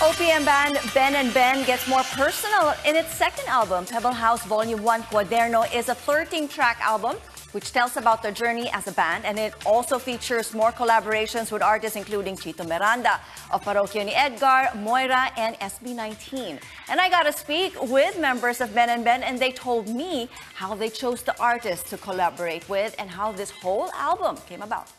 OPM band Ben&Ben gets more personal in its second album. Pebble House Vol.1 Kuwaderno is a 13-track album which tells about their journey as a band, and it also features more collaborations with artists including Chito Miranda of Parokya, Edgar, Moira and SB19. And I got to speak with members of Ben&Ben, and they told me how they chose the artists to collaborate with and how this whole album came about.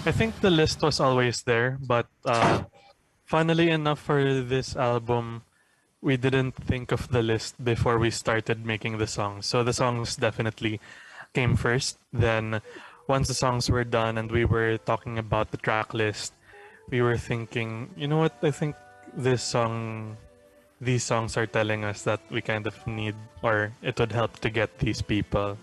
I think the list was always there, but funnily enough for this album, we didn't think of the list before we started making the songs. So the songs definitely came first. Then once the songs were done and we were talking about the track list, we were thinking, you know what, I think these songs are telling us that we kind of need, or it would help to get these people.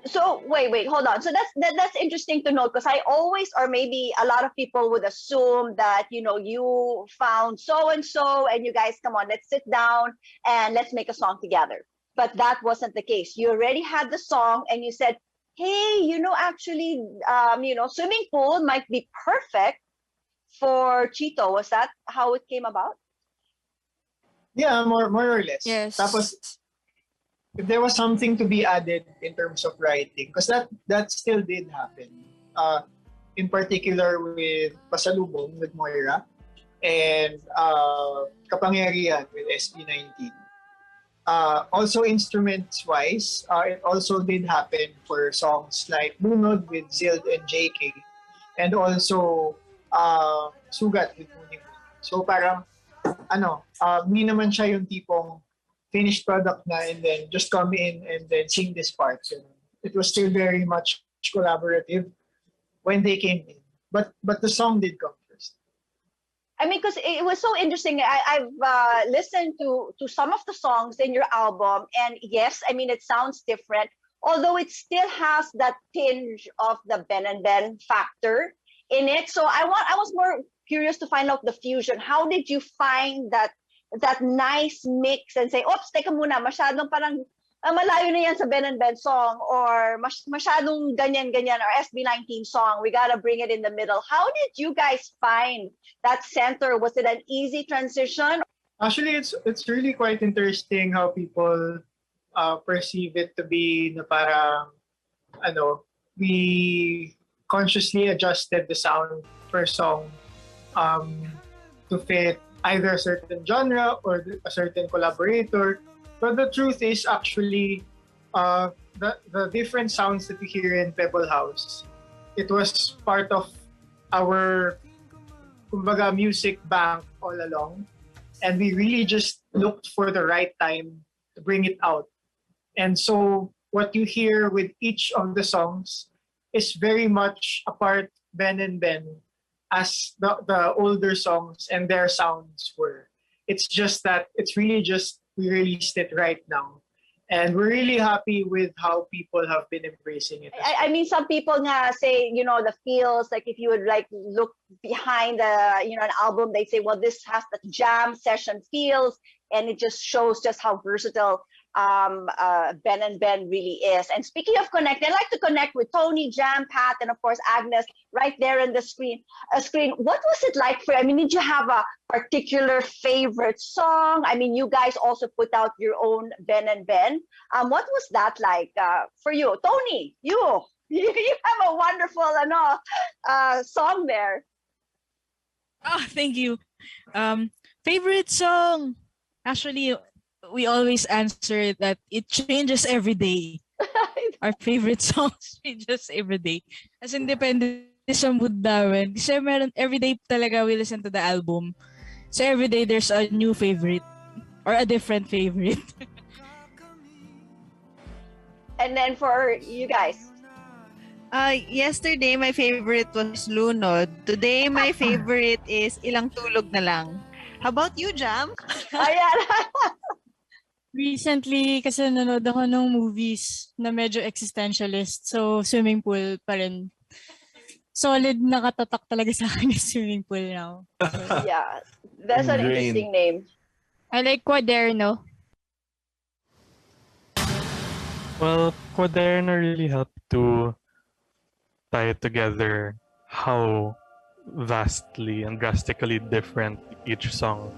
So wait, hold on. So that's interesting to note, because I always, or maybe a lot of people would assume that, you know, you found so and so and you guys, come on, let's sit down and let's make a song together. But that wasn't the case. You already had the song and you said, hey, you know, actually, swimming pool might be perfect for Chito. Was that how it came about? Yeah, more or less. Yes. Tapos, if there was something to be added in terms of writing, because that still did happen. In particular with Pasalubong with Moira and Kapangyarihan with SB19. Also instruments-wise, it also did happen for songs like Munoz with Zild and JK, and also Sugat with Muni. So parang, hindi naman siya yung tipong finished product na and then just come in and then sing this part. So it was still very much collaborative when they came in. But the song did come first. I mean, because it was so interesting. I've listened to some of the songs in your album, and yes, I mean, it sounds different, although it still has that tinge of the Ben&Ben factor in it. So I was more curious to find out the fusion. How did you find that nice mix and say, oops, teka muna, masyadong parang malayo na yan sa Ben&Ben song, or masyadong ganyan, or SB19 song, we gotta bring it in the middle. How did you guys find that center? Was it an easy transition? Actually, it's really quite interesting how people perceive it to be na parang, we consciously adjusted the sound per song to fit either a certain genre or a certain collaborator. But the truth is actually the different sounds that we hear in Pebble House, it was part of our kumbaga music bank all along, and we really just looked for the right time to bring it out. And so what you hear with each of the songs is very much a part Ben&Ben as the older songs and their sounds were. It's just that it's really just we released it right now. And we're really happy with how people have been embracing it. I mean, some people nga say, the feels, like if you would like look behind an album, they say, well, this has the jam session feels, and it just shows just how versatile Ben&Ben really is. And speaking of connect, I like to connect with Toni, Jam, Pat, and of course Agnes right there in the screen. What was it like for you? I mean, did you have a particular favorite song? I mean, you guys also put out your own Ben&Ben. What was that like for you? Toni, you have a wonderful song there. Oh, thank you. Favorite song? Actually, we always answer that it changes every day. Our favorite songs changes every day. As independent sa mood namin. Kasi every day talaga we listen to the album. So every day there's a new favorite or a different favorite. And then for you guys? Yesterday my favorite was Lunod. Today my favorite is Ilang Tulog na Lang. How about you, Jam? Ayan. Recently, kasi nanood ako ng movies na medyo existentialist. So, swimming pool pa rin. Solid nakatatak talaga sa akin yung swimming pool now. So, yeah, that's an interesting name. I like Kuwaderno. Well, Kuwaderno really helped to tie together how vastly and drastically different each song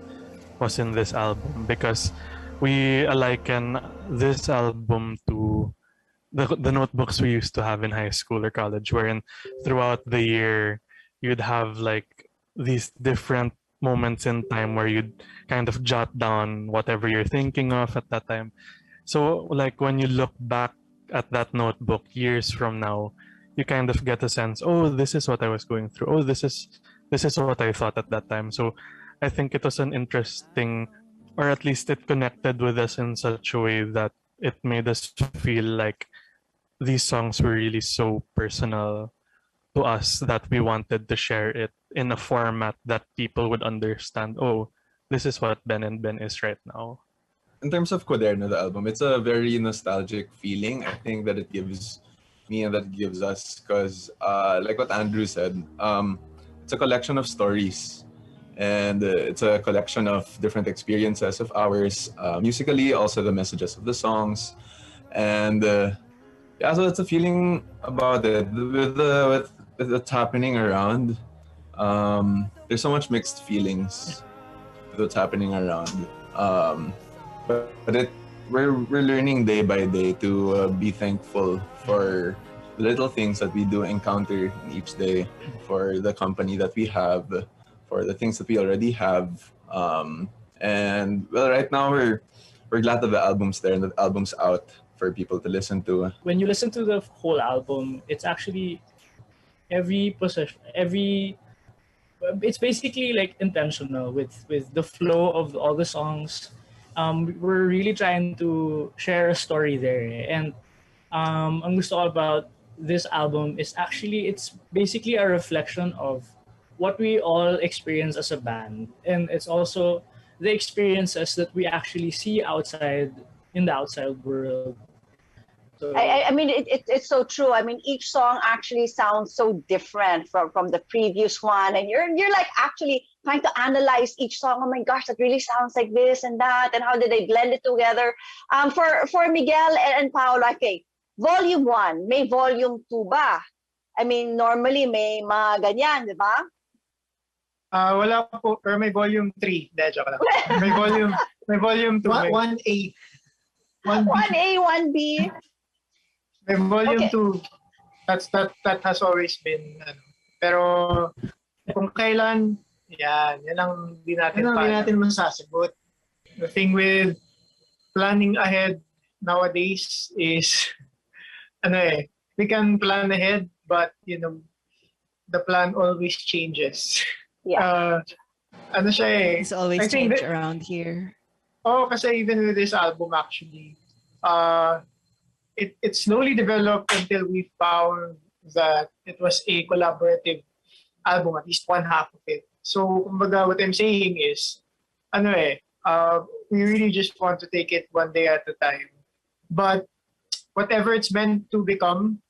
was in this album, because we liken this album to the notebooks we used to have in high school or college, wherein throughout the year you'd have like these different moments in time where you'd kind of jot down whatever you're thinking of at that time. So like when you look back at that notebook years from now, you kind of get a sense, oh, this is what I was going through. Oh, this is what I thought at that time. So I think it was an interesting, or at least it connected with us in such a way that it made us feel like these songs were really so personal to us that we wanted to share it in a format that people would understand. Oh, this is what Ben&Ben is right now. In terms of Kuwaderno, the album, it's a very nostalgic feeling. I think that it gives me and that it gives us, because like what Andrew said, it's a collection of stories, and it's a collection of different experiences of ours, musically, also the messages of the songs, and yeah, so it's a feeling about it with what's happening around. There's so much mixed feelings with what's happening around. But we're learning day by day to be thankful for the little things that we do encounter each day, for the company that we have, for the things that we already have. And well, right now we're glad that the album's there and the album's out for people to listen to. When you listen to the whole album, it's actually it's basically like intentional with the flow of all the songs. We're really trying to share a story there, and ang gusto ko about this album is actually it's basically a reflection of what we all experience as a band, and it's also the experiences that we actually see outside in the outside world. So, I mean, it's so true. I mean, each song actually sounds so different from the previous one, and you're like actually trying to analyze each song. Oh my gosh, that really sounds like this and that, and how did they blend it together? For Miguel and Paolo, okay, Volume 1, may Volume 2 ba? I mean, normally may mga ganyan, di ba? Wala po, pero may Volume 3. De, joke lang. May volume 2. 1A. 1A, 1B. May Volume Okay. 2. That has always been, pero kung kailan, yan ang di natin masasagot. The thing with planning ahead nowadays is, we can plan ahead, but the plan always changes. Yeah. It's always I think change around here. Oh, kasi even with this album actually, it slowly developed until we found that it was a collaborative album, at least one half of it. So, kumbaga, what I'm saying is, we really just want to take it one day at a time. But whatever it's meant to become,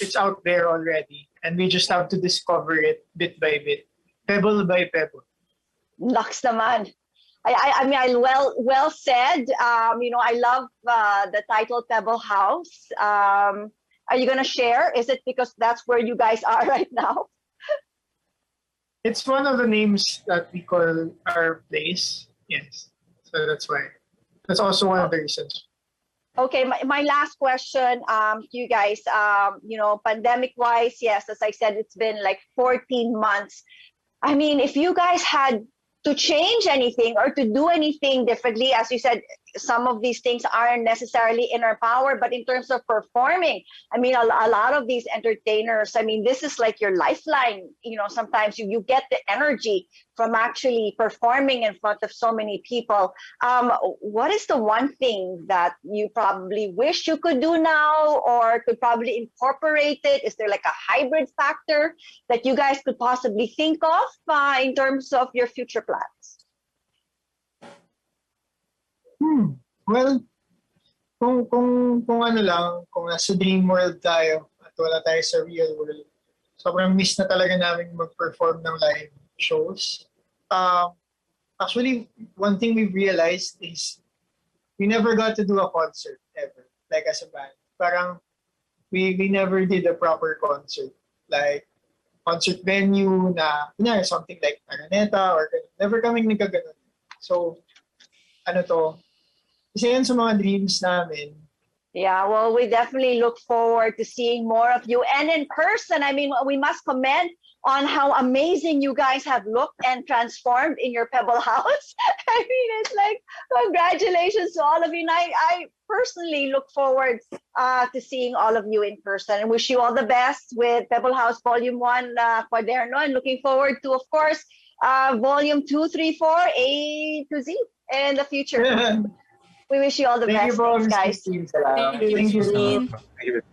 it's out there already, and we just have to discover it bit by bit, pebble by pebble. Lux naman. I mean, well said. I love the title Pebble House. Are you gonna share? Is it because that's where you guys are right now? It's one of the names that we call our place. Yes, so that's why. That's also one of the reasons. Okay, my last question to you guys. Pandemic-wise, yes, as I said, it's been like 14 months. I mean, if you guys had to change anything or to do anything differently, as you said, some of these things aren't necessarily in our power, but in terms of performing, I mean, a lot of these entertainers, I mean, this is like your lifeline. Sometimes you get the energy from actually performing in front of so many people. What is the one thing that you probably wish you could do now or could probably incorporate it? Is there like a hybrid factor that you guys could possibly think of in terms of your future plans? Well, kung nasa dream world tayo at wala tayo sa real world, sobrang miss na talaga namin mag-perform ng live shows. Actually, one thing we've realized is we never got to do a concert ever, like as a band. Parang we never did a proper concert. Like, concert venue na, kunyari, something like Araneta or never kaming nagkaganon. So, isa yan sa mga dreams namin. Yeah, well, we definitely look forward to seeing more of you. And in person, I mean, we must comment on how amazing you guys have looked and transformed in your Pebble House. I mean, it's like, congratulations to all of you. And I personally look forward to seeing all of you in person and wish you all the best with Pebble House Volume 1 Kuwaderno, and looking forward to, of course, Volume 2, 3, 4, A to Z in the future. We wish you all the best, guys. Thank you.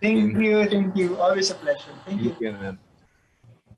Thank you. Always a pleasure. Thank you.